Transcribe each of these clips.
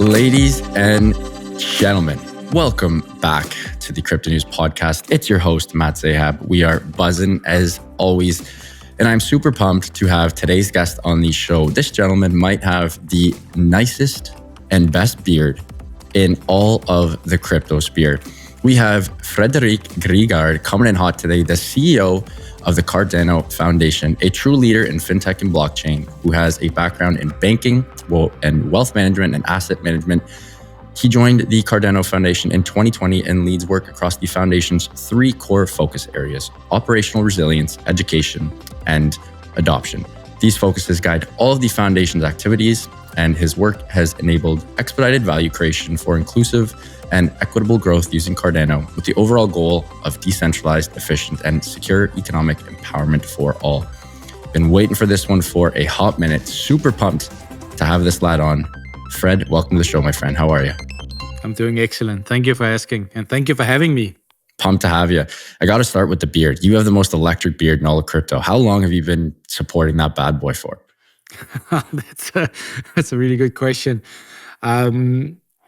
Ladies and gentlemen, welcome back to the Crypto News Podcast. It's your host, Matt Zahab. We are buzzing as always, and I'm super pumped to have today's guest on the show. This gentleman might have the nicest and best beard in all of the crypto sphere. We have Frederic Grigaard coming in hot today, the CEO of the Cardano Foundation, a true leader in fintech and blockchain who has a background in banking and wealth management and asset management. He joined the Cardano Foundation in 2020 and leads work across the foundation's three core focus areas: operational resilience, education, and adoption. These focuses guide all of the foundation's activities, and his work has enabled expedited value creation for inclusive and equitable growth using Cardano, with the overall goal of decentralized, efficient, and secure economic empowerment for all. Been waiting for this one for a hot minute. Super pumped to have this lad on. Fred, welcome to the show, my friend. How are you? I'm doing excellent. Thank you for asking, and thank you for having me. Pumped to have you. I got to start with the beard. You have the most electric beard in all of crypto. How long have you been supporting that bad boy for? That's a really good question.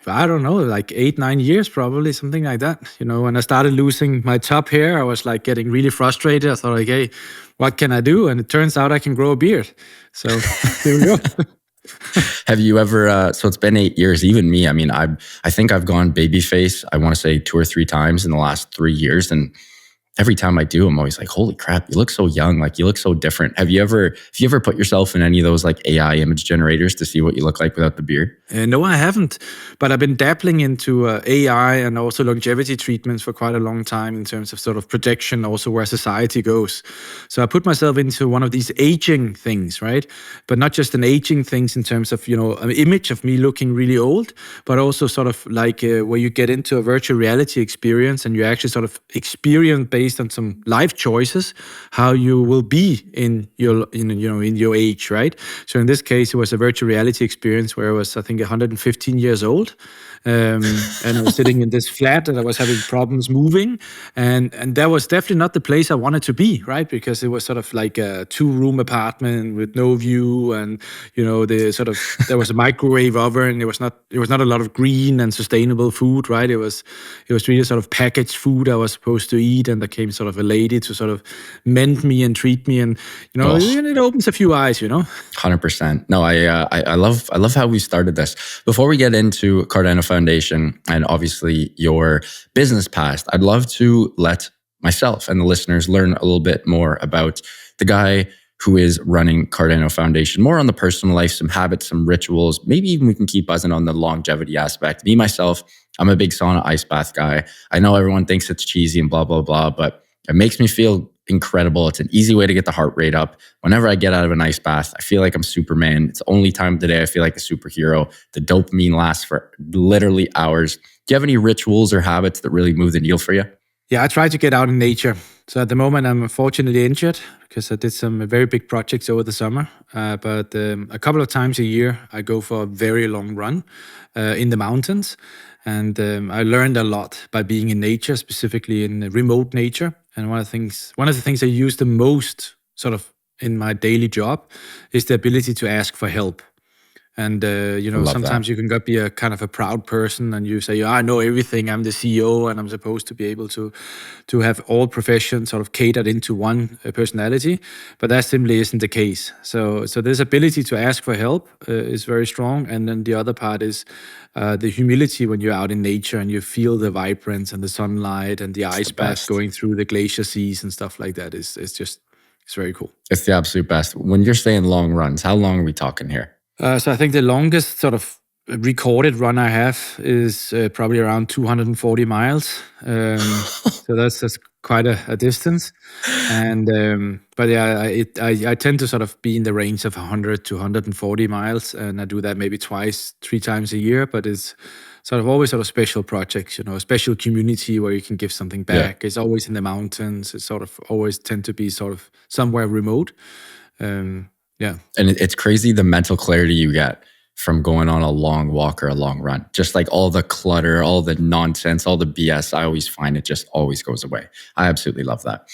I don't know, like 8-9 years, probably something like that. You know, when I started losing my top hair, I was like getting really frustrated. I thought, like, hey, what can I do? And it turns out I can grow a beard. So here we go. Have you ever, so it's been 8 years, even me. I mean, I think I've gone babyface, I want to say 2 or 3 times in the last 3 years. And every time I do, I'm always like, holy crap, you look so young. Like, you look so different. Have you ever put yourself in any of those like AI image generators to see what you look like without the beard? No, I haven't. But I've been dabbling into AI and also longevity treatments for quite a long time in terms of sort of projection, also where society goes. So I put myself into one of these aging things, right? But not just an aging things in terms of, you know, an image of me looking really old, but also sort of like where you get into a virtual reality experience and you actually sort of experience based on some life choices how you will be in your age, right? So in this case, it was a virtual reality experience where I was, I think, 115 years old. And I was sitting in this flat and I was having problems moving. And that was definitely not the place I wanted to be, right? Because it was sort of like a 2-room apartment with no view. And, you know, there was a microwave oven. It was not a lot of green and sustainable food, right? It was really sort of packaged food I was supposed to eat. And there came sort of a lady to sort of mend me and treat me. And, you know, it opens a few eyes, you know? 100%. No, I love how we started this. Before we get into Cardano Foundation and obviously your business past, I'd love to let myself and the listeners learn a little bit more about the guy who is running Cardano Foundation, more on the personal life, some habits, some rituals. Maybe even we can keep buzzing on the longevity aspect. Me, myself, I'm a big sauna ice bath guy. I know everyone thinks it's cheesy and blah, blah, blah, but it makes me feel incredible. It's an easy way to get the heart rate up. Whenever I get out of an ice bath, I feel like I'm Superman. It's the only time of the day I feel like a superhero. The dopamine lasts for literally hours. Do you have any rituals or habits that really move the needle for you? Yeah, I try to get out in nature. So at the moment, I'm unfortunately injured because I did some very big projects over the summer. But a couple of times a year, I go for a very long run in the mountains. And I learned a lot by being in nature, specifically in remote nature. And one of the things I use the most sort of in my daily job is the ability to ask for help. And, you know, sometimes you can be a kind of a proud person and you say, I know everything, I'm the CEO and I'm supposed to be able to have all professions sort of catered into one personality, but that simply isn't the case. So this ability to ask for help is very strong. And then the other part is the humility when you're out in nature and you feel the vibrance and the sunlight and the ice bath going through the glacier seas and stuff like that. It's very cool. It's the absolute best. When you're saying long runs, how long are we talking here? So I think the longest sort of recorded run I have is probably around 240 miles. So that's quite a distance. And but yeah, I tend to sort of be in the range of 100 to 140 miles, and I do that maybe 2-3 times a year. But it's sort of always sort of special projects, you know, a special community where you can give something back. Yeah. It's always in the mountains. It's sort of always tend to be sort of somewhere remote. Yeah. And it's crazy the mental clarity you get from going on a long walk or a long run. Just like all the clutter, all the nonsense, all the BS, I always find it just always goes away. I absolutely love that.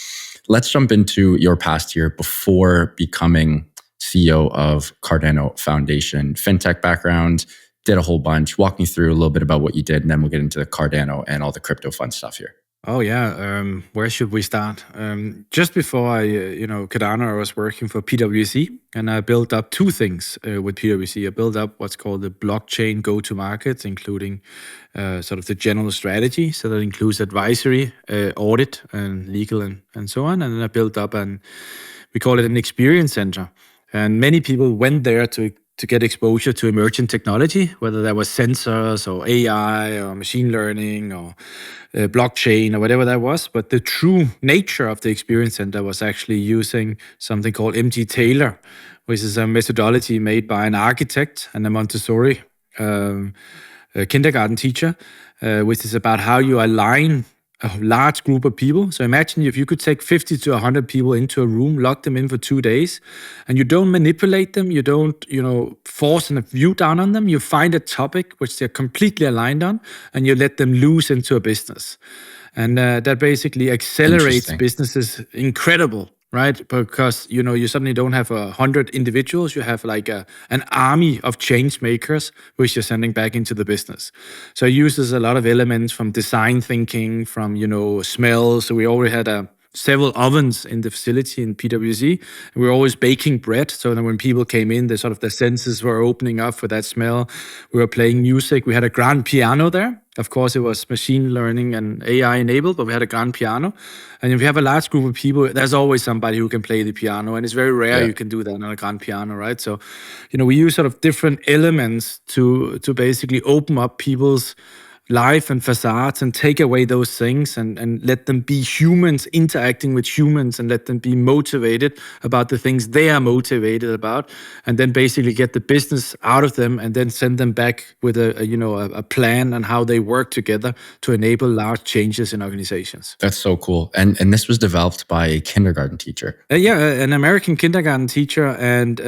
Let's jump into your past year before becoming CEO of Cardano Foundation. Fintech background, did a whole bunch. Walk me through a little bit about what you did, and then we'll get into the Cardano and all the crypto fun stuff here. Oh yeah, where should we start? Just before Cardano, I was working for PwC, and I built up two things with PwC. I built up what's called the blockchain go-to-market, including sort of the general strategy. So that includes advisory, audit, and legal, and so on. And then I built up we call it an experience center. And many people went there to get exposure to emerging technology, whether that was sensors or AI or machine learning or blockchain or whatever that was. But the true nature of the experience center was actually using something called MT Taylor, which is a methodology made by an architect and a Montessori kindergarten teacher, which is about how you align a large group of people. So imagine if you could take 50 to 100 people into a room, lock them in for 2 days, and you don't manipulate them, you don't, force a view down on them. You find a topic which they're completely aligned on, and you let them loose into a business. And that basically accelerates businesses incredible, right? Because, you suddenly don't have 100 individuals, you have like an army of change makers, which you're sending back into the business. So it uses a lot of elements from design thinking, from, smell. So we already had several ovens in the facility in PwC. And we were always baking bread. So then when people came in, their senses were opening up for that smell. We were playing music. We had a grand piano there. Of course, it was machine learning and AI enabled, but we had a grand piano. And if you have a large group of people, there's always somebody who can play the piano. And it's very rare you can do that on a grand piano, right? So, we use sort of different elements to basically open up people's life and facades and take away those things and let them be humans interacting with humans and let them be motivated about the things they are motivated about, and then basically get the business out of them and then send them back with a plan on how they work together to enable large changes in organizations. That's so cool. And this was developed by a kindergarten teacher. An American kindergarten teacher, and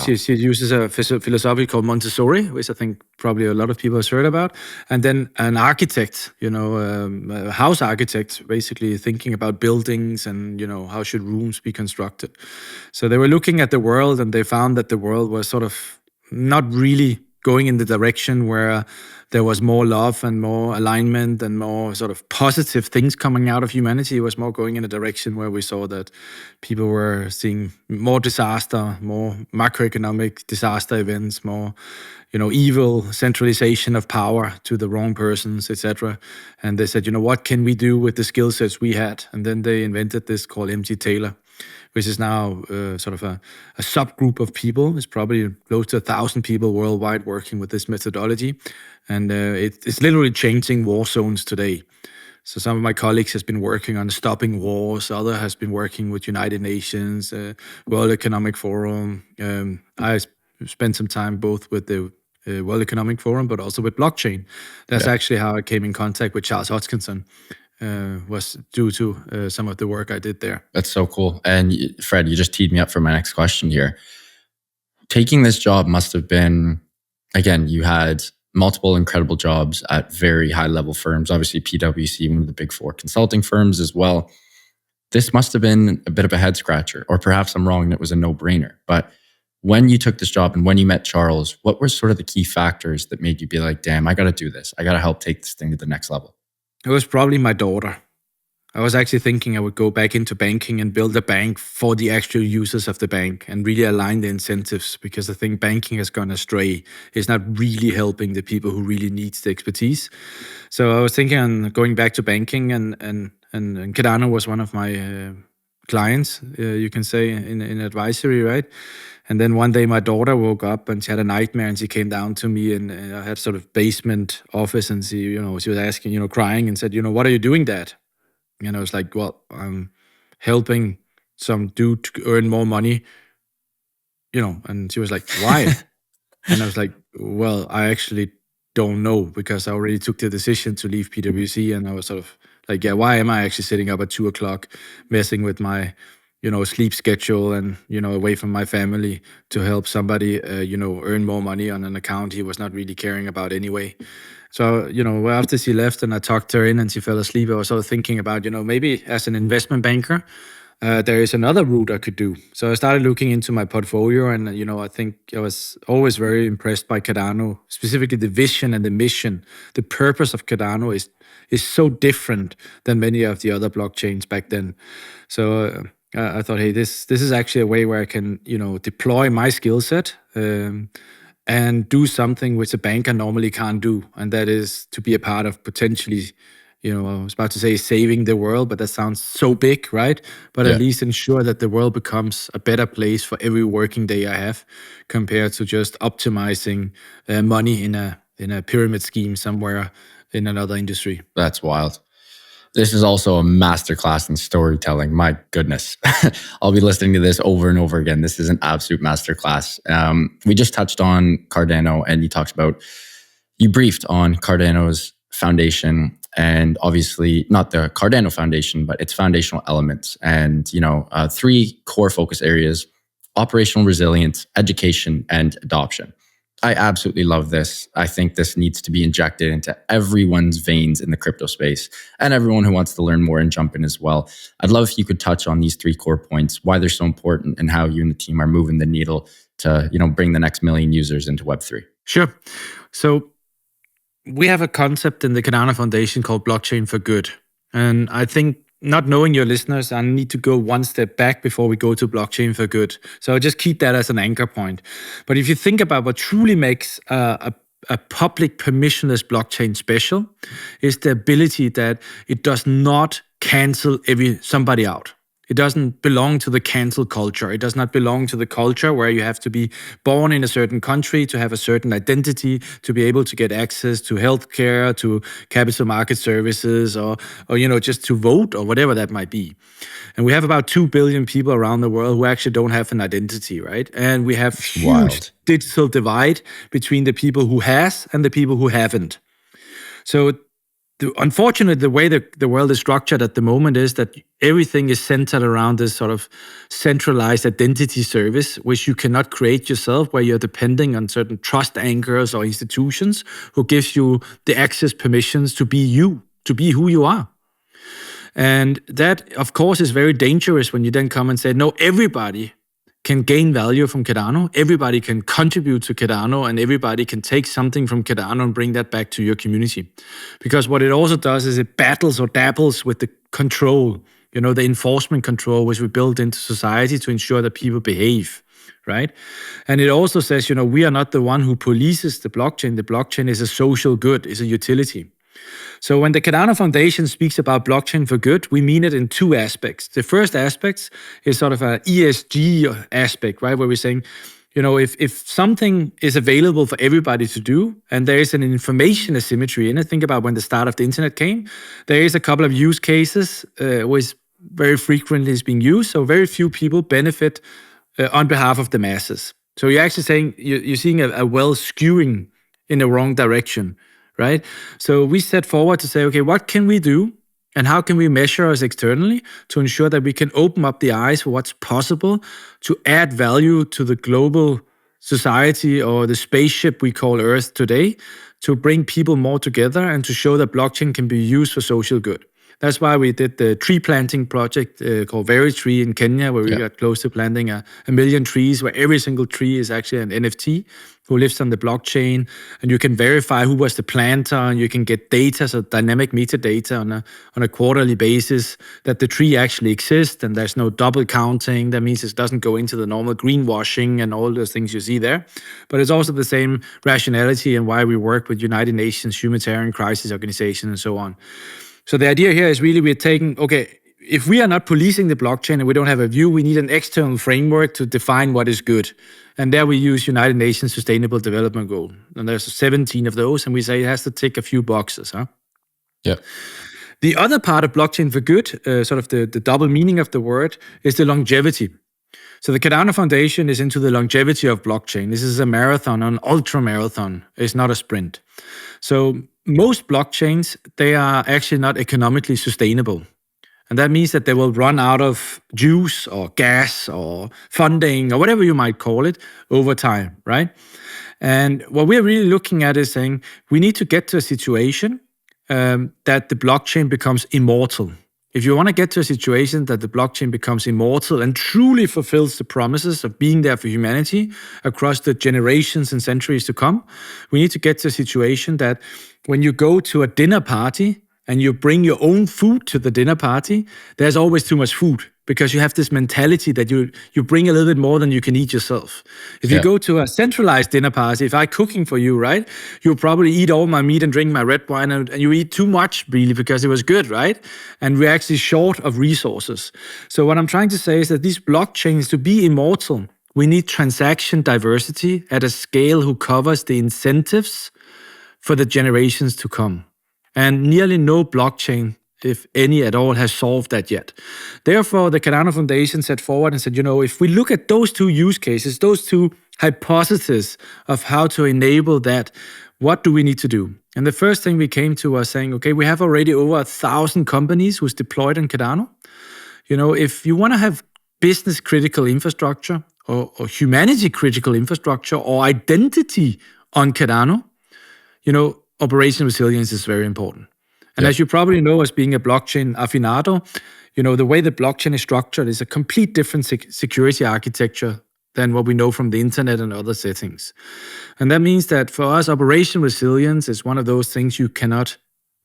she uses a philosophy called Montessori, which I think probably a lot of people have heard about. And then an architect, a house architect, basically thinking about buildings and, how should rooms be constructed. So they were looking at the world, and they found that the world was sort of not really going in the direction where there was more love and more alignment and more sort of positive things coming out of humanity. It was more going in a direction where we saw that people were seeing more disaster, more macroeconomic disaster events, more evil centralization of power to the wrong persons, etc. And they said, what can we do with the skill sets we had? And then they invented this called MT Taylor, which is now sort of a subgroup of people. It's probably close to 1,000 people worldwide working with this methodology. And it's literally changing war zones today. So some of my colleagues has been working on stopping wars. Other has been working with United Nations, World Economic Forum. I spent some time both with the World Economic Forum, but also with blockchain. That's actually how I came in contact with Charles Hoskinson. Was due to some of the work I did there. That's so cool. And Fred, you just teed me up for my next question here. Taking this job must have been, again, you had multiple incredible jobs at very high level firms, obviously PwC, one of the big four consulting firms as well. This must have been a bit of a head scratcher, or perhaps I'm wrong and it was a no-brainer. But when you took this job and when you met Charles, what were sort of the key factors that made you be like, damn, I got to do this. I got to help take this thing to the next level? It was probably my daughter. I was actually thinking I would go back into banking and build a bank for the actual users of the bank and really align the incentives, because I think banking has gone astray. It's not really helping the people who really needs the expertise. So I was thinking on going back to banking, and Cardano was one of my clients, you can say, in advisory, right? And then one day my daughter woke up and she had a nightmare, and she came down to me, and I had sort of basement office, and she was asking, crying, and said, what are you doing, Dad? And I was like, well, I'm helping some dude to earn more money, and she was like, why? And I was like, well, I actually don't know, because I already took the decision to leave PwC, and I was sort of like, yeah, why am I actually sitting up at 2:00 messing with my sleep schedule and, away from my family to help somebody, earn more money on an account he was not really caring about anyway. So, after she left and I tucked her in and she fell asleep, I was sort of thinking about, maybe as an investment banker, there is another route I could do. So I started looking into my portfolio, and I think I was always very impressed by Cardano, specifically the vision and the mission. The purpose of Cardano is so different than many of the other blockchains back then. So I thought, hey, this is actually a way where I can deploy my skill set. And do something which a banker normally can't do, and that is to be a part of potentially, I was about to say saving the world, but that sounds so big, right? But at least ensure that the world becomes a better place for every working day I have, compared to just optimizing money in a pyramid scheme somewhere in another industry. That's wild. This is also a masterclass in storytelling. My goodness. I'll be listening to this over and over again. This is an absolute masterclass. We just touched on Cardano, and you briefed on Cardano's foundation, and obviously not the Cardano foundation, but its foundational elements. And, 3 core focus areas: operational resilience, education, and adoption. I absolutely love this. I think this needs to be injected into everyone's veins in the crypto space, and everyone who wants to learn more and jump in as well. I'd love if you could touch on these 3 core points, why they're so important, and how you and the team are moving the needle to, bring the next million users into Web3. Sure. So we have a concept in the Cardano Foundation called Blockchain for Good. And I think, not knowing your listeners, I need to go one step back before we go to Blockchain for Good. So I'll just keep that as an anchor point. But if you think about what truly makes a public permissionless blockchain special, is the ability that it does not cancel somebody out. It doesn't belong to the cancel culture. It does not belong to the culture where you have to be born in a certain country to have a certain identity, to be able to get access to healthcare, to capital market services, or just to vote, or whatever that might be. And we have about 2 billion people around the world who actually don't have an identity, right? And we have huge digital divide between the people who has and the people who haven't. So unfortunately, the way the world is structured at the moment is that everything is centered around this sort of centralized identity service, which you cannot create yourself, where you're depending on certain trust anchors or institutions who gives you the access permissions to be you, to be who you are. And that, of course, is very dangerous when you then come and say, no, everybody can gain value from Cardano, everybody can contribute to Cardano, and everybody can take something from Cardano and bring that back to your community. Because what it also does is it battles or dabbles with the control, the enforcement control which we built into society to ensure that people behave, right? And it also says, we are not the one who polices the blockchain. The blockchain is a social good, is a utility. So when the Cardano Foundation speaks about blockchain for good, we mean it in 2 aspects. The first aspect is sort of an ESG aspect, right? Where we're saying, if something is available for everybody to do, and there is an information asymmetry in it, think about when the start of the internet came, there is a couple of use cases which very frequently is being used. So very few people benefit on behalf of the masses. So you're actually saying, you're seeing a well skewing in the wrong direction. Right? So we set forward to say, okay, what can we do and how can we measure us externally to ensure that we can open up the eyes for what's possible to add value to the global society or the spaceship we call Earth today, to bring people more together and to show that blockchain can be used for social good. That's why we did the tree planting project called VeriTree in Kenya, where we got close to planting a million trees, where every single tree is actually an NFT who lives on the blockchain, and you can verify who was the planter, and you can get data, so dynamic metadata on a quarterly basis that the tree actually exists, and there's no double counting. That means it doesn't go into the normal greenwashing and all those things you see there. But it's also the same rationality and why we work with United Nations, humanitarian crisis organization, and so on. So the idea here is really we're taking, okay, if we are not policing the blockchain and we don't have a view, we need an external framework to define what is good. And there we use United Nations Sustainable Development Goal. And there's 17 of those, and we say it has to tick a few boxes. Yeah. The other part of blockchain for good, sort of the double meaning of the word, is the longevity. So the Cardano Foundation is into the longevity of blockchain. This is a marathon, an ultra marathon. It's not a sprint. So most blockchains, they are actually not economically sustainable. And that means that they will run out of juice or gas or funding or whatever you might call it over time, right? And what we're really looking at is saying we need to get to a situation that the blockchain becomes immortal. if you want to get to a situation that the blockchain becomes immortal and truly fulfills the promises of being there for humanity across the generations and centuries to come, we need to get to a situation that when you go to a dinner party and you bring your own food to the dinner party, there's always too much food because you have this mentality that you bring a little bit more than you can eat yourself. If you go to a centralized dinner party, if I'm cooking for you, right, you'll probably eat all my meat and drink my red wine, and you eat too much really because it was good, right? And we're actually short of resources. So what I'm trying to say is that these blockchains, to be immortal, we need transaction diversity at a scale who covers the incentives for the generations to come. And nearly no blockchain, if any at all, has solved that yet. Therefore, the Cardano Foundation set forward and said, if we look at those two use cases, those two hypotheses of how to enable that, what do we need to do? And the first thing we came to was saying, okay, we have already over 1,000 companies who's deployed on Cardano. If you want to have business critical infrastructure or humanity critical infrastructure or identity on Cardano, operational resilience is very important. And as you probably know, as being a blockchain aficionado, the way the blockchain is structured is a complete different security architecture than what we know from the internet and other settings. And that means that for us, operational resilience is one of those things you cannot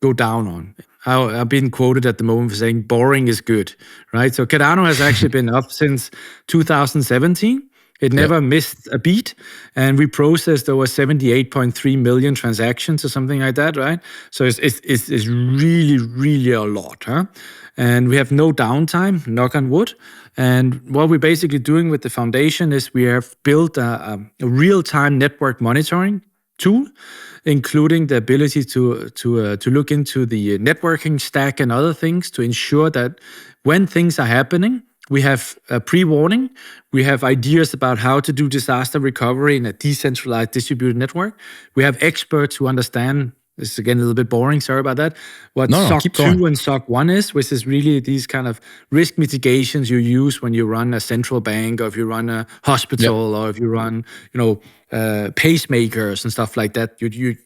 go down on. I've been quoted at the moment for saying boring is good, right? So Cardano has actually been up since 2017. It never missed a beat, and we processed over 78.3 million transactions or something like that, right? So it's really, really a lot, huh? And we have no downtime, knock on wood. And what we're basically doing with the foundation is we have built a real-time network monitoring tool, including the ability to look into the networking stack and other things to ensure that when things are happening, we have a pre-warning. We have ideas about how to do disaster recovery in a decentralized distributed network. We have experts who understand, this is again a little bit boring, sorry about that, what SOC 2 and SOC 1 is, which is really these kind of risk mitigations you use when you run a central bank, or if you run a hospital, or if you run, pacemakers and stuff like that. You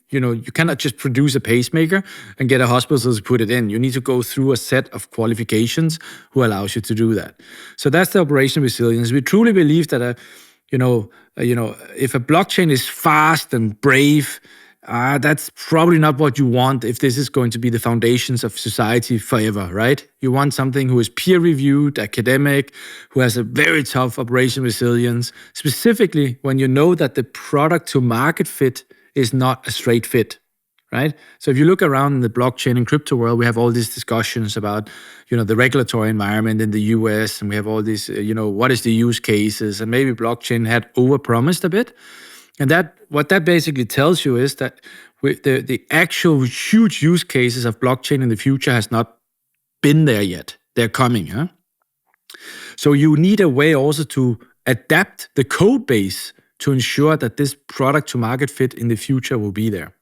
cannot just produce a pacemaker and get a hospital to put it in. You need to go through a set of qualifications who allows you to do that. So that's the operational resilience. We truly believe that if a blockchain is fast and brave, that's probably not what you want if this is going to be the foundations of society forever, right? You want something who is peer-reviewed, academic, who has a very tough operational resilience, specifically when you know that the product-to-market fit is not a straight fit, right? So if you look around in the blockchain and crypto world, we have all these discussions about, the regulatory environment in the US, and we have all these, what is the use cases, and maybe blockchain had overpromised a bit. And what that basically tells you is that the actual huge use cases of blockchain in the future has not been there yet. They're coming, huh? So you need a way also to adapt the code base to ensure that this product to market fit in the future will be there.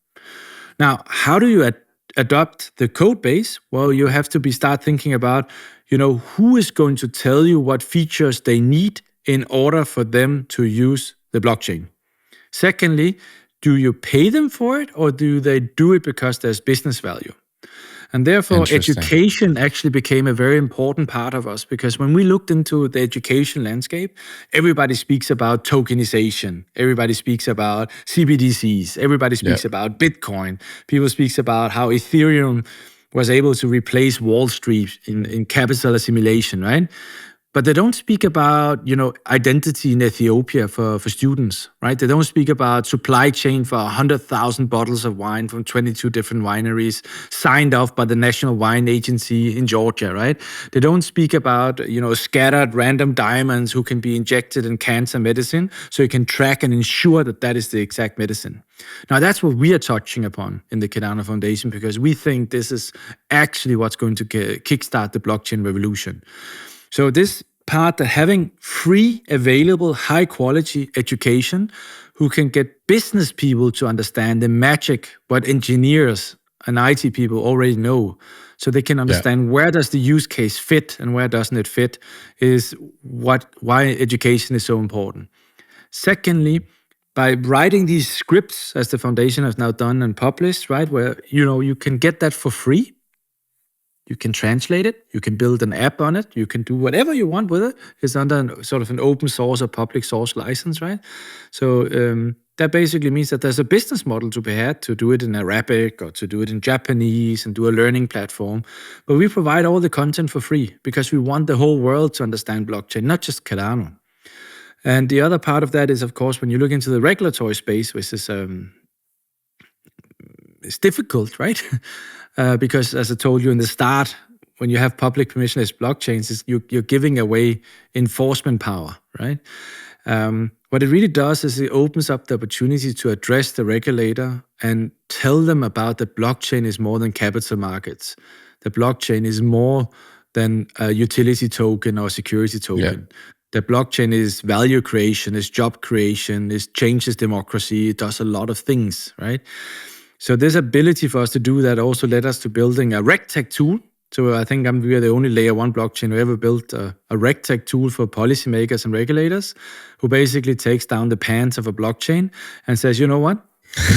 Now, how do you adopt the code base? Well, you have to start thinking about, who is going to tell you what features they need in order for them to use the blockchain. Secondly, do you pay them for it, or do they do it because there's business value? And therefore, education actually became a very important part of us, because when we looked into the education landscape, everybody speaks about tokenization. Everybody speaks about CBDCs. Everybody speaks about Bitcoin. People speaks about how Ethereum was able to replace Wall Street in capital assimilation, right? But they don't speak about, identity in Ethiopia for students, right? They don't speak about supply chain for 100,000 bottles of wine from 22 different wineries signed off by the National Wine Agency in Georgia, right? They don't speak about, scattered random diamonds who can be injected in cancer medicine, so you can track and ensure that that is the exact medicine. Now, that's what we are touching upon in the Cardano Foundation, because we think this is actually what's going to kickstart the blockchain revolution. So this part, that having free, available, high-quality education who can get business people to understand the magic what engineers and IT people already know, so they can understand where does the use case fit and where doesn't it fit, is why education is so important. Secondly, by writing these scripts, as the foundation has now done and published, right, where you can get that for free. You can translate it. You can build an app on it. You can do whatever you want with it. It's under sort of an open source or public source license, right? So that basically means that there's a business model to be had to do it in Arabic or to do it in Japanese and do a learning platform. But we provide all the content for free because we want the whole world to understand blockchain, not just Cardano. And the other part of that is, of course, when you look into the regulatory space, which is it's difficult, right? Because as I told you in the start, when you have public permissionless blockchains, you're giving away enforcement power, right? What it really does is it opens up the opportunity to address the regulator and tell them about the blockchain is more than capital markets. The blockchain is more than a utility token or security token. Yeah. The blockchain is value creation, is job creation, it changes democracy, it does a lot of things, right? So this ability for us to do that also led us to building a RegTech tool. So I think we are the only layer 1 blockchain who ever built a RegTech tool for policymakers and regulators who basically takes down the pants of a blockchain and says, you know what?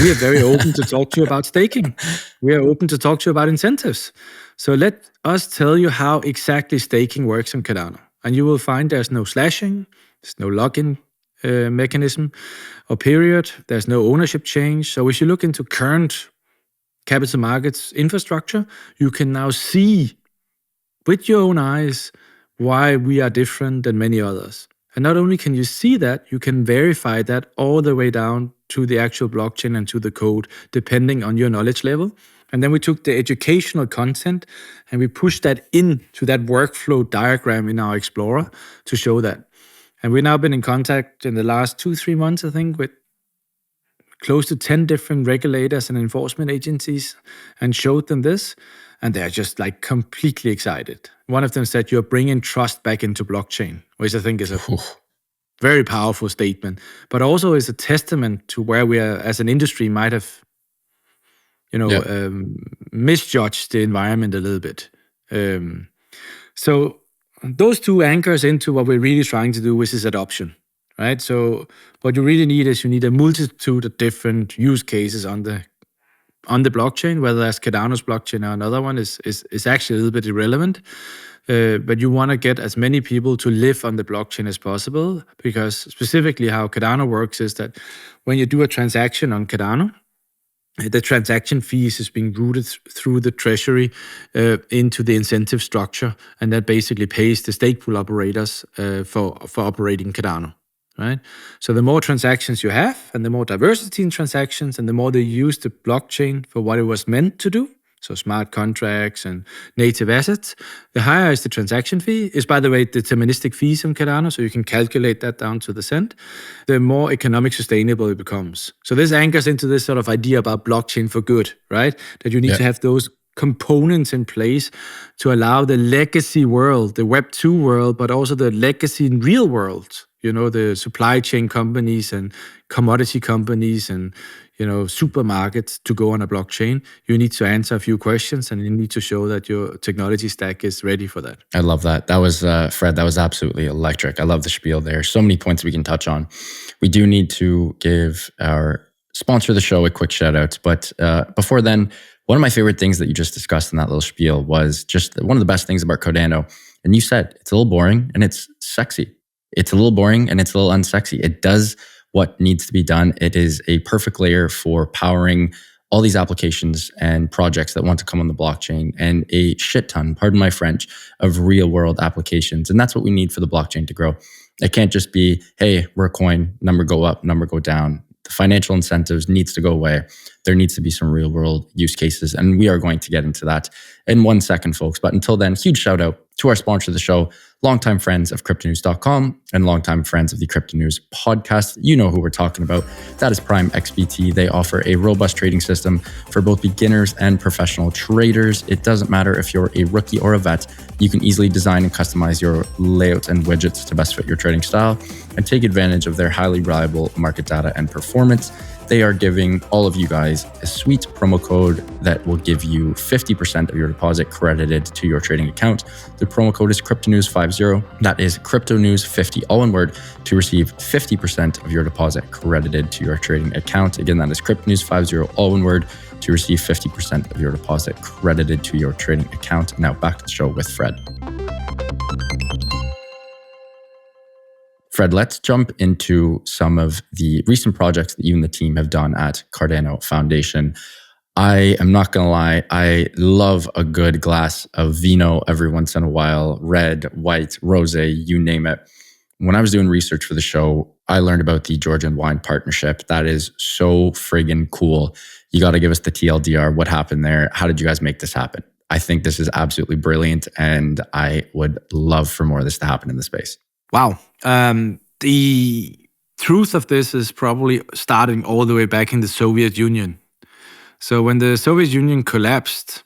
We are very open to talk to you about staking. We are open to talk to you about incentives. So let us tell you how exactly staking works in Cardano. And you will find there's no slashing, there's no login mechanism or period, there's no ownership change. So if you look into current capital markets infrastructure, you can now see with your own eyes why we are different than many others. And not only can you see that, you can verify that all the way down to the actual blockchain and to the code, depending on your knowledge level. And then we took the educational content and we pushed that into that workflow diagram in our Explorer to show that. And we've now been in contact in the last 2-3 months, I think, with close to 10 different regulators and enforcement agencies and showed them this. And they're just like completely excited. One of them said, you're bringing trust back into blockchain, which I think is a very powerful statement, but also is a testament to where we are as an industry might have, misjudged the environment a little bit. So those two anchors into what we're really trying to do, which is adoption, right? So what you really need is you need a multitude of different use cases on the blockchain, whether that's Cardano's blockchain or another one is actually a little bit irrelevant. But you want to get as many people to live on the blockchain as possible, because specifically how Cardano works is that when you do a transaction on Cardano, the transaction fees is being routed through the treasury into the incentive structure, and that basically pays the stake pool operators for operating Cardano. Right? So the more transactions you have and the more diversity in transactions and the more they use the blockchain for what it was meant to do, so smart contracts and native assets, the higher is the transaction fee. Is, by the way, deterministic fees in Cardano, so you can calculate that down to the cent, the more economic sustainable it becomes. So this anchors into this sort of idea about blockchain for good, right? That you need to have those components in place to allow the legacy world, the Web 2 world, but also the legacy in real world, the supply chain companies and commodity companies and, supermarkets to go on a blockchain. You need to answer a few questions and you need to show that your technology stack is ready for that. I love that. That was, Fred, that was absolutely electric. I love the spiel there. So many points we can touch on. We do need to give our sponsor of the show a quick shout out. But before then, one of my favorite things that you just discussed in that little spiel was just one of the best things about Cardano. And you said it's a little boring and it's sexy. It's a little boring and it's a little unsexy. It does what needs to be done. It is a perfect layer for powering all these applications and projects that want to come on the blockchain, and a shit ton, pardon my French, of real world applications. And that's what we need for the blockchain to grow. It can't just be, hey, we're a coin, number go up, number go down. The financial incentives needs to go away. There needs to be some real world use cases. And we are going to get into that in 1 second, folks. But until then, huge shout out to our sponsor of the show, longtime friends of CryptoNews.com and longtime friends of the Crypto News podcast. You know who we're talking about. That is Prime XBT. They offer a robust trading system for both beginners and professional traders. It doesn't matter if you're a rookie or a vet. You can easily design and customize your layouts and widgets to best fit your trading style and take advantage of their highly reliable market data and performance. They are giving all of you guys a sweet promo code that will give you 50% of your deposit credited to your trading account. The promo code is CryptoNews50. That is CryptoNews50, all one word, to receive 50% of your deposit credited to your trading account. Again, that is CryptoNews50, all one word, to receive 50% of your deposit credited to your trading account. Now back to the show with Fred. Fred, let's jump into some of the recent projects that you and the team have done at Cardano Foundation. I am not going to lie, I love a good glass of vino every once in a while, red, white, rosé, you name it. When I was doing research for the show, I learned about the Georgian wine partnership. That is so friggin' cool. You got to give us the TLDR. What happened there? How did you guys make this happen? I think this is absolutely brilliant, and I would love for more of this to happen in the space. Wow. The truth of this is probably starting all the way back in the Soviet Union. So when the Soviet Union collapsed,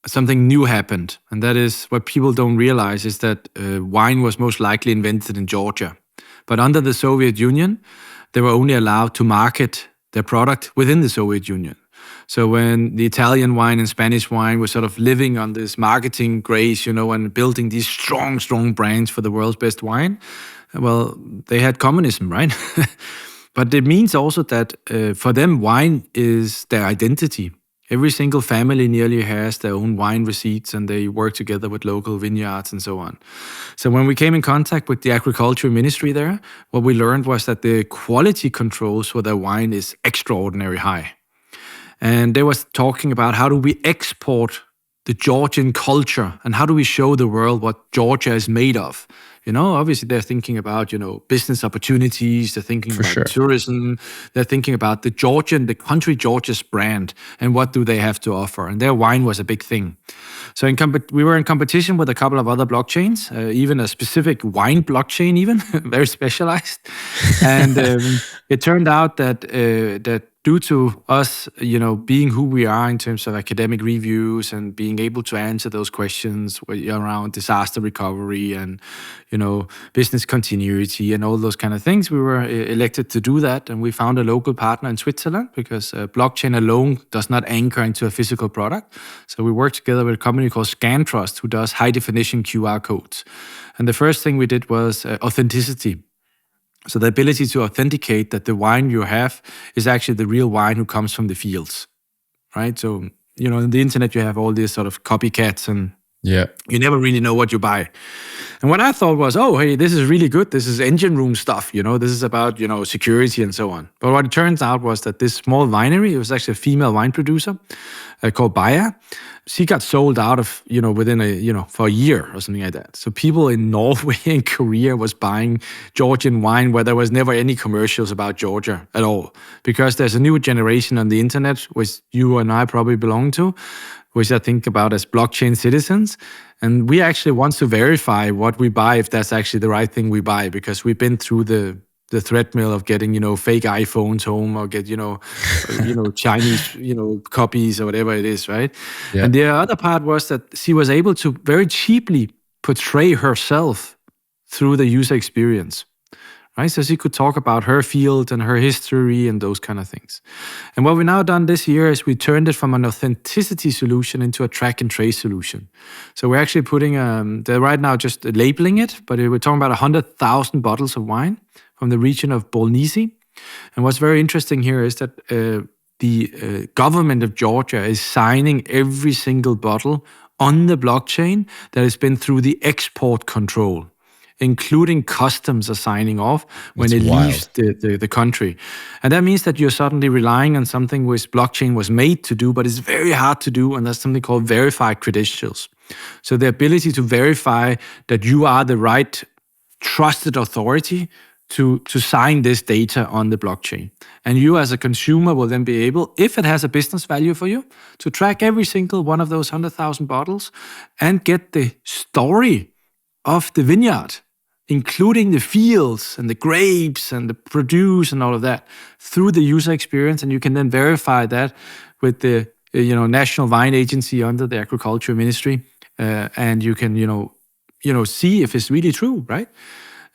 something new happened. And that is what people don't realize is that wine was most likely invented in Georgia. But under the Soviet Union, they were only allowed to market their product within the Soviet Union. So when the Italian wine and Spanish wine were sort of living on this marketing grace, and building these strong brands for the world's best wine, well, they had communism, right? But it means also that for them, wine is their identity. Every single family nearly has their own wine receipts, and they work together with local vineyards and so on. So when we came in contact with the agriculture ministry there, what we learned was that the quality controls for their wine is extraordinarily high. And they was talking about how do we export the Georgian culture and how do we show the world what Georgia is made of. Obviously they're thinking about, business opportunities, they're thinking about tourism, they're thinking about the country Georgia's brand and what do they have to offer. And their wine was a big thing. So we were in competition with a couple of other blockchains, even a specific wine blockchain, even very specialized. And it turned out that due to us, being who we are in terms of academic reviews and being able to answer those questions around disaster recovery and, business continuity and all those kind of things, we were elected to do that. And we found a local partner in Switzerland because blockchain alone does not anchor into a physical product. So we worked together with a company called ScanTrust, who does high definition QR codes. And the first thing we did was authenticity. So the ability to authenticate that the wine you have is actually the real wine who comes from the fields, right? So, on the internet, you have all these sort of copycats and you never really know what you buy. And what I thought was, oh, hey, this is really good. This is engine room stuff, this is about, security and so on. But what it turns out was that this small winery, it was actually a female wine producer called Bayer. She got sold out of, within for a year or something like that. So people in Norway and Korea was buying Georgian wine where there was never any commercials about Georgia at all. Because there's a new generation on the internet, which you and I probably belong to, which I think about as blockchain citizens. And we actually want to verify what we buy, if that's actually the right thing we buy, because we've been through the treadmill of getting, fake iPhones home or get, Chinese, copies or whatever it is, right? Yeah. And the other part was that she was able to very cheaply portray herself through the user experience, right? So she could talk about her field and her history and those kind of things. And what we've now done this year is we turned it from an authenticity solution into a track and trace solution. So we're actually putting, they're right now just labeling it, but we're talking about 100,000 bottles of wine from the region of Bolnisi. And what's very interesting here is that the government of Georgia is signing every single bottle on the blockchain that has been through the export control, including customs are signing off when it leaves the country. And that means that you're suddenly relying on something which blockchain was made to do, but it's very hard to do, and that's something called verified credentials. So the ability to verify that you are the right trusted authority to sign this data on the blockchain. And you as a consumer will then be able, if it has a business value for you, to track every single one of those 100,000 bottles and get the story of the vineyard, including the fields and the grapes and the produce and all of that through the user experience. And you can then verify that with the National Wine Agency under the Agriculture Ministry. And you can, see if it's really true, right?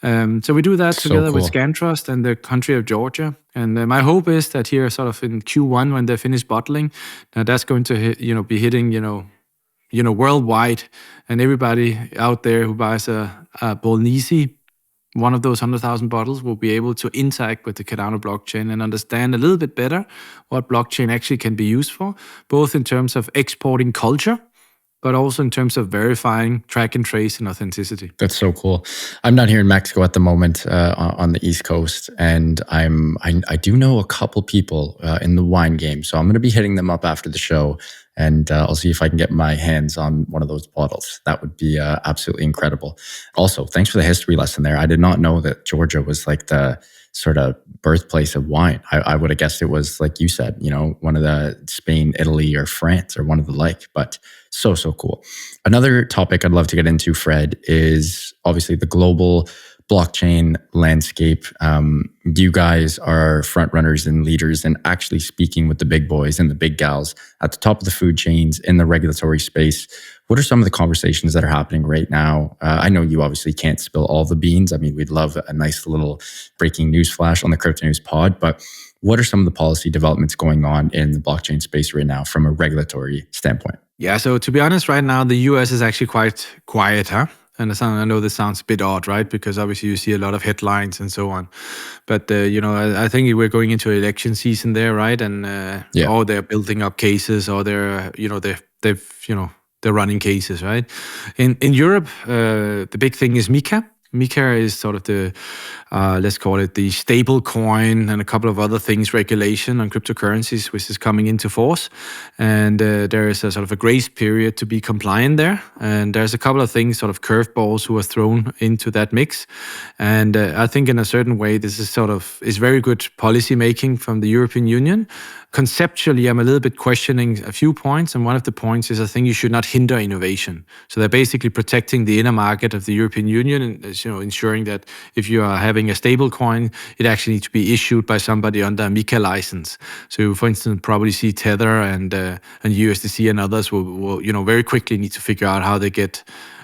So we do that together with ScanTrust and the country of Georgia. And my hope is that here sort of in Q1, when they finish bottling, that's going to be hitting, worldwide. And everybody out there who buys a Bolnisi one of those 100,000 bottles will be able to interact with the Cardano blockchain and understand a little bit better what blockchain actually can be used for, both in terms of exporting culture, but also in terms of verifying track and trace and authenticity. That's so cool. I'm not here in Mexico at the moment, on the East Coast, and I do know a couple people in the wine game, so I'm going to be hitting them up after the show, and I'll see if I can get my hands on one of those bottles. That would be absolutely incredible. Also, thanks for the history lesson there. I did not know that Georgia was like the sort of birthplace of wine. I would have guessed it was, like you said, one of the Spain, Italy, or France, or one of the like, but so cool. Another topic I'd love to get into, Fred, is obviously the global blockchain landscape. You guys are front runners and leaders and actually speaking with the big boys and the big gals at the top of the food chains in the regulatory space. What are some of the conversations that are happening right now? I know you obviously can't spill all the beans. I mean, we'd love a nice little breaking news flash on the Crypto News pod, but what are some of the policy developments going on in the blockchain space right now from a regulatory standpoint? Yeah, so to be honest, right now, the US is actually quite quiet, huh? And I know this sounds a bit odd, right? Because obviously you see a lot of headlines and so on. But, I think we're going into election season there, right? And or they're building up cases, or they're running cases, right? In Europe, the big thing is MiCA. MiCA is sort of the, let's call it the stable coin and a couple of other things, regulation on cryptocurrencies, which is coming into force. And there is a sort of a grace period to be compliant there. And there's a couple of things, sort of curveballs who are thrown into that mix. And I think in a certain way, this is very good policy making from the European Union. Conceptually, I'm a little bit questioning a few points, and one of the points is I think you should not hinder innovation. So they're basically protecting the inner market of the European Union, and ensuring that if you are having a stable coin, it actually needs to be issued by somebody under a MiCA license. So, for instance, probably see Tether and USDC and others will very quickly need to figure out how they get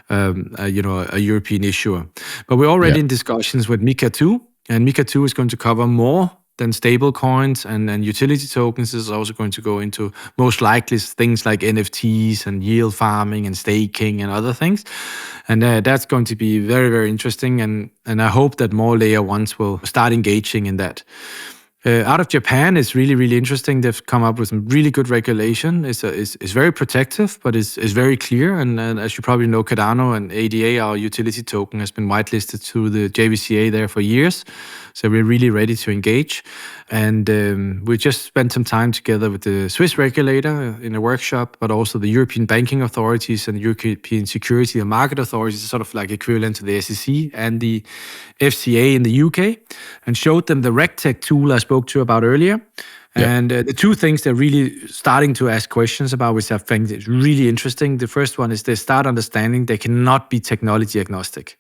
a European issuer. But we're already in discussions with MiCA 2, and MiCA 2 is going to cover more than stable coins and utility tokens. Is also going to go into most likely things like NFTs and yield farming and staking and other things. And that's going to be very, very interesting. And I hope that more layer ones will start engaging in that. Out of Japan, it's really, really interesting. They've come up with some really good regulation. It's very protective, but it's very clear. And as you probably know, Cardano and ADA, our utility token, has been whitelisted to the JVCA there for years. So we're really ready to engage. And we just spent some time together with the Swiss regulator in a workshop, but also the European banking authorities and the European security and market authorities, sort of like equivalent to the SEC and the FCA in the UK, and showed them the RegTech tool I spoke to about earlier. And the two things they're really starting to ask questions about, which I think is really interesting. The first one is they start understanding they cannot be technology agnostic.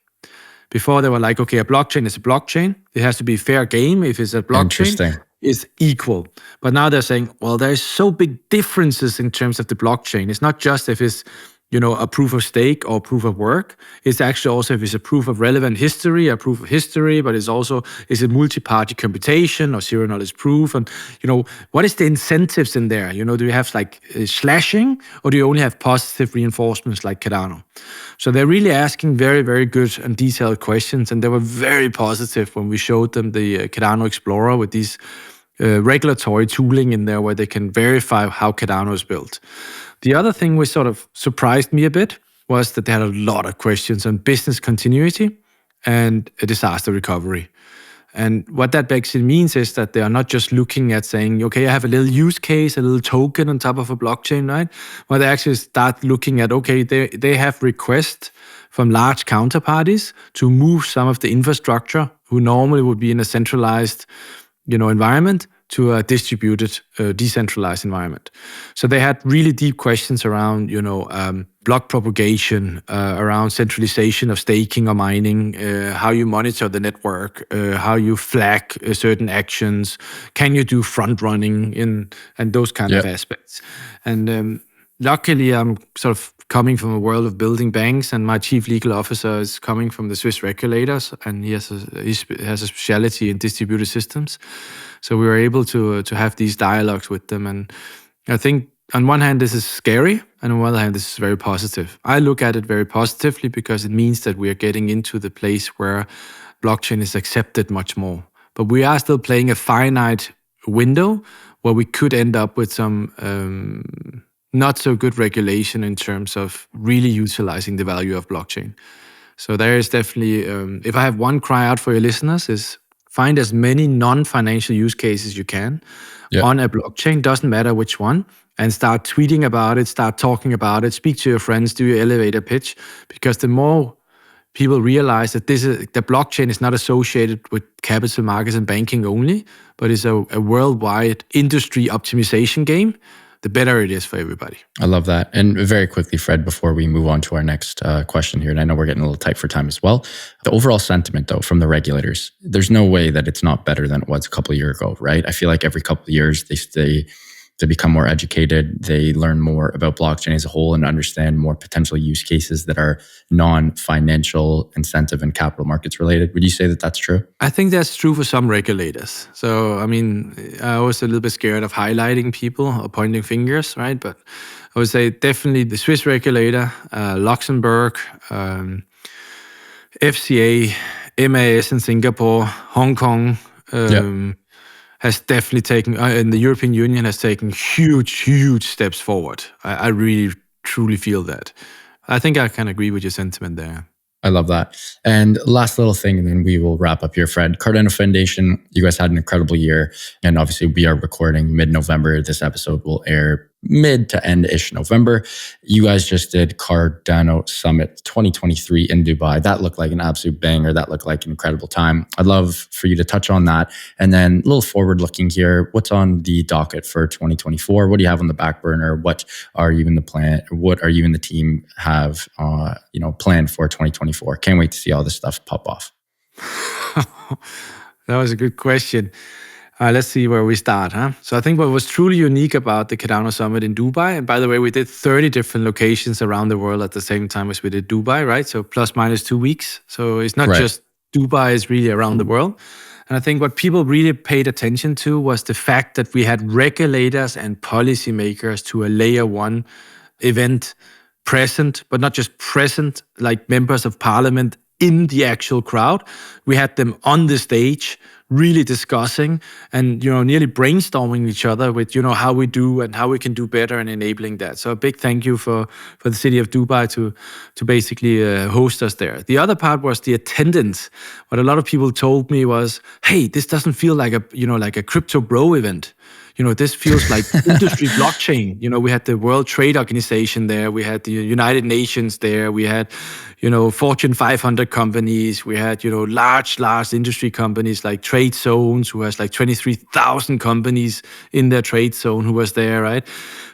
Before they were like, okay, a blockchain is a blockchain. It has to be fair game. If it's a blockchain, it's equal. But now they're saying, well, there's so big differences in terms of the blockchain. It's not just if it's a proof of stake or proof of work. It's actually also if it's a proof of relevant history, a proof of history, but it's also, is it multi-party computation or zero knowledge proof? And, what is the incentives in there? Do you have like slashing, or do you only have positive reinforcements like Cardano? So they're really asking very, very good and detailed questions. And they were very positive when we showed them the Cardano Explorer with these regulatory tooling in there where they can verify how Cardano is built. The other thing which sort of surprised me a bit was that they had a lot of questions on business continuity and a disaster recovery. And what that basically means is that they are not just looking at saying, okay, I have a little use case, a little token on top of a blockchain, right? But they actually start looking at, okay, they have requests from large counterparties to move some of the infrastructure who normally would be in a centralized environment to a distributed, decentralized environment. So they had really deep questions around, block propagation, around centralization of staking or mining, how you monitor the network, how you flag certain actions, can you do front running and those kind of aspects. And luckily, I'm sort of coming from a world of building banks, and my chief legal officer is coming from the Swiss regulators, and he has a specialty in distributed systems. So we were able to have these dialogues with them. And I think on one hand, this is scary, and on the other hand, this is very positive. I look at it very positively because it means that we are getting into the place where blockchain is accepted much more. But we are still playing a finite window where we could end up with some not so good regulation in terms of really utilizing the value of blockchain. So there is definitely, if I have one cry out for your listeners, is find as many non-financial use cases you can on a blockchain, doesn't matter which one, and start tweeting about it, start talking about it, speak to your friends, do your elevator pitch, because the more people realize that the blockchain is not associated with capital markets and banking only, but is a worldwide industry optimization game, the better it is for everybody. I love that. And very quickly, Fred, before we move on to our next question here, and I know we're getting a little tight for time as well, the overall sentiment, though, from the regulators, there's no way that it's not better than it was a couple of years ago, right? I feel like every couple of years they become more educated, they learn more about blockchain as a whole and understand more potential use cases that are non-financial incentive and capital markets related. Would you say that that's true? I think that's true for some regulators. So, I mean, I was a little bit scared of highlighting people or pointing fingers, right? But I would say definitely the Swiss regulator, Luxembourg, FCA, MAS in Singapore, Hong Kong, has definitely taken, and the European Union has taken huge steps forward. I really, truly feel that. I think I can agree with your sentiment there. I love that. And last little thing, and then we will wrap up here, Fred. Cardano Foundation, you guys had an incredible year. And obviously we are recording mid-November. This episode will air mid to end-ish November. You guys just did Cardano Summit 2023 in Dubai. That looked like an absolute banger. That looked like an incredible time. I'd love for you to touch on that. And then a little forward-looking here. What's on the docket for 2024? What do you have on the back burner? What are you in the plan? What are you and the team have planned for 2024? Can't wait to see all this stuff pop off. That was a good question. Let's see where we start, huh? So I think what was truly unique about the Cardano Summit in Dubai, and by the way, we did 30 different locations around the world at the same time as we did Dubai, right? So plus minus 2 weeks. So it's not just Dubai, it's really around the world. And I think what people really paid attention to was the fact that we had regulators and policymakers to a layer one event present, but not just present, like members of parliament in the actual crowd. We had them on the stage, really discussing and, nearly brainstorming each other with, how we do and how we can do better and enabling that. So a big thank you for the city of Dubai to basically host us there. The other part was the attendance. What a lot of people told me was, hey, this doesn't feel like a crypto bro event. This feels like industry blockchain. We had the World Trade Organization there. We had the United Nations there. We had, Fortune 500 companies. We had, large industry companies like Trade Zones, who has like 23,000 companies in their trade zone who was there, right?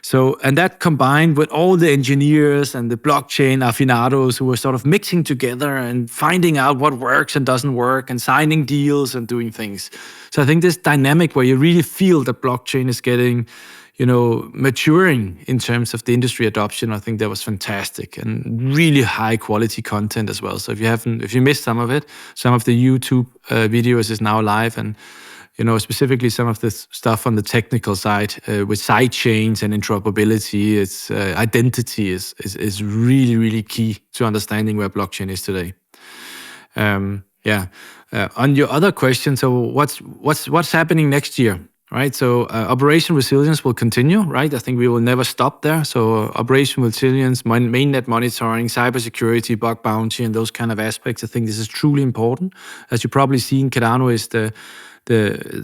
So, and that combined with all the engineers and the blockchain aficionados who were sort of mixing together and finding out what works and doesn't work and signing deals and doing things. So I think this dynamic where you really feel that blockchain is getting, maturing in terms of the industry adoption, I think that was fantastic and really high quality content as well. So if you missed some of it, some of the YouTube videos is now live, and specifically some of the stuff on the technical side with side chains and interoperability, its identity is really, really key to understanding where blockchain is today. On your other question, so what's happening next year, right? So Operation Resilience will continue, right? I think we will never stop there. So Operation Resilience, mainnet monitoring, cybersecurity, bug bounty, and those kind of aspects. I think this is truly important. As you probably seen, Cardano is the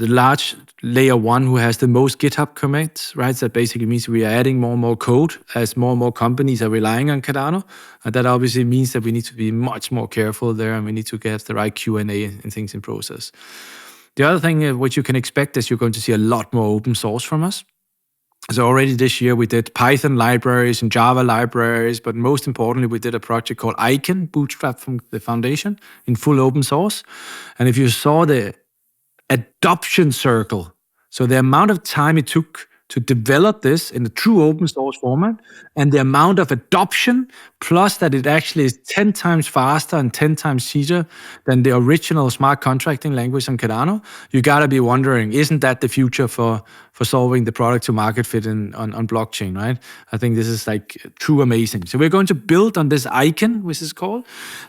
large layer one who has the most GitHub commits, right? So that basically means we are adding more and more code as more and more companies are relying on Cardano. And that obviously means that we need to be much more careful there, and we need to get the right Q&A and things in process. The other thing which you can expect is you're going to see a lot more open source from us. So already this year we did Python libraries and Java libraries, but most importantly, we did a project called Icon, bootstrapped from the foundation in full open source. And if you saw the adoption circle, so the amount of time it took to develop this in a true open source format, and the amount of adoption, plus that it actually is 10 times faster and 10 times cheaper than the original smart contracting language on Cardano, you gotta be wondering, isn't that the future for solving the product to market fit on blockchain, right? I think this is like true amazing. So we're going to build on this icon, which is called,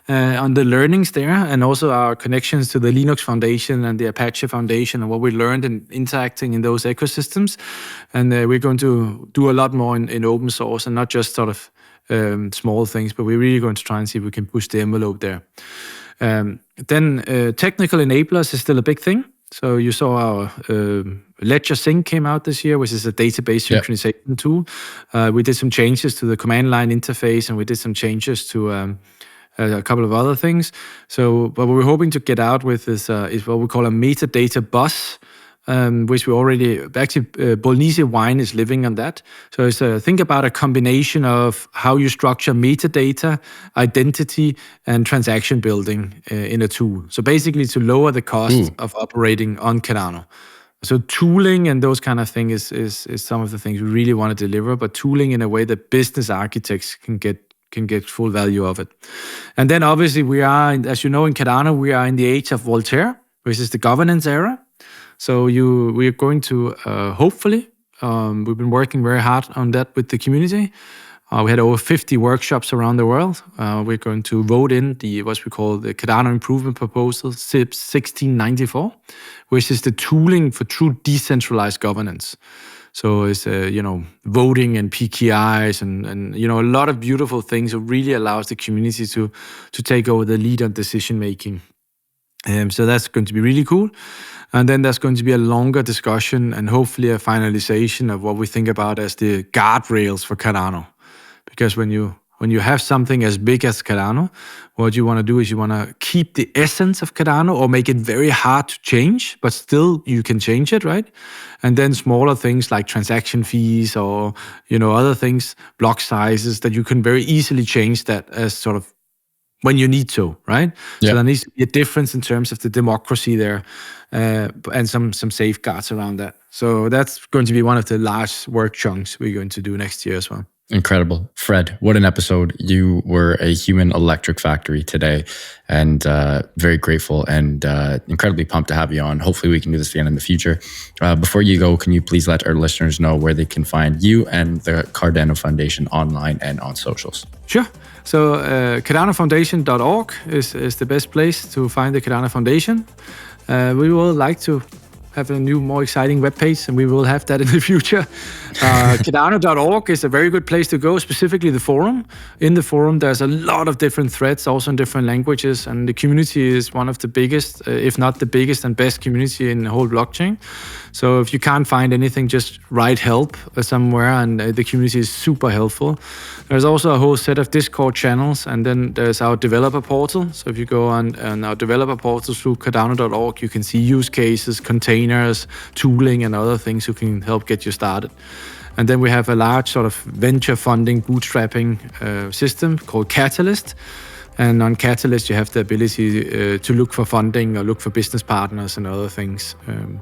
on the learnings there, and also our connections to the Linux Foundation and the Apache Foundation and what we learned in interacting in those ecosystems. And we're going to do a lot more in open source and not just sort of small things, but we're really going to try and see if we can push the envelope there. Then technical enablers is still a big thing. So you saw our Ledger Sync came out this year, which is a database synchronization tool. We did some changes to the command line interface, and we did some changes to a couple of other things. So what we're hoping to get out with is what we call a metadata bus, which we already, actually Bolognese Wine is living on that. So it's think about a combination of how you structure metadata, identity, and transaction building in a tool. So basically to lower the cost of operating on Cardano. So tooling and those kind of things is some of the things we really want to deliver, but tooling in a way that business architects can get full value of it. And then obviously we are, as you know, in Cardano, we are in the age of Voltaire, which is the governance era. So we are going to, hopefully, we've been working very hard on that with the community. We had over 50 workshops around the world. We're going to vote in what we call the Cardano Improvement Proposal, CIP 1694, which is the tooling for true decentralized governance. So it's, voting and PKIs and a lot of beautiful things that really allows the community to take over the lead on decision making. So that's going to be really cool. And then there's going to be a longer discussion and hopefully a finalization of what we think about as the guardrails for Cardano. Because when you have something as big as Cardano, what you want to do is you want to keep the essence of Cardano or make it very hard to change, but still you can change it, right? And then smaller things like transaction fees or, other things, block sizes, that you can very easily change that as sort of when you need to, right? Yeah. So there needs to be a difference in terms of the democracy there, and some safeguards around that. So that's going to be one of the large work chunks we're going to do next year as well. Incredible. Fred, what an episode. You were a human electric factory today, and very grateful and incredibly pumped to have you on. Hopefully we can do this again in the future. Before you go, can you please let our listeners know where they can find you and the Cardano Foundation online and on socials? Sure. So CardanoFoundation.org is the best place to find the Cardano Foundation. We would like to have a new, more exciting webpage, and we will have that in the future. Cardano.org is a very good place to go, specifically the forum. In the forum, there's a lot of different threads, also in different languages, and the community is one of the biggest, if not the biggest and best community in the whole blockchain. So if you can't find anything, just write help somewhere, and the community is super helpful. There's also a whole set of Discord channels, and then there's our developer portal. So if you go on our developer portal through Cardano.org, you can see use cases, containers, tooling, and other things who can help get you started. And then we have a large sort of venture funding, bootstrapping system called Catalyst. And on Catalyst, you have the ability to look for funding or look for business partners and other things.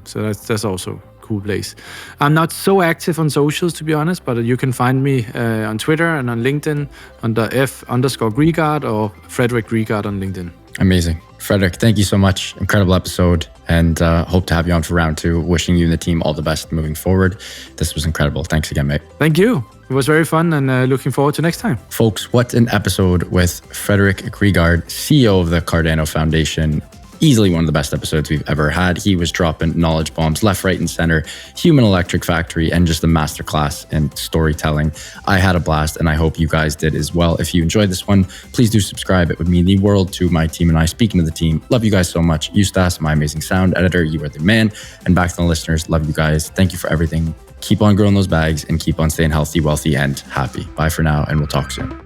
So that's also a cool place. I'm not so active on socials, to be honest, but you can find me on Twitter and on LinkedIn under F_Griegard or Frederick Griegard on LinkedIn. Amazing. Frederick, thank you so much. Incredible episode, and hope to have you on for round 2. Wishing you and the team all the best moving forward. This was incredible. Thanks again, mate. Thank you. It was very fun, and looking forward to next time. Folks, what an episode with Frederick Griegard, CEO of the Cardano Foundation. Easily one of the best episodes we've ever had. He was dropping knowledge bombs left, right, and center, human electric factory, and just a masterclass in storytelling. I had a blast, and I hope you guys did as well. If you enjoyed this one, please do subscribe. It would mean the world to my team and I. Speaking of the team, love you guys so much. Eustace, my amazing sound editor, you are the man. And back to the listeners, love you guys. Thank you for everything. Keep on growing those bags and keep on staying healthy, wealthy, and happy. Bye for now, and we'll talk soon.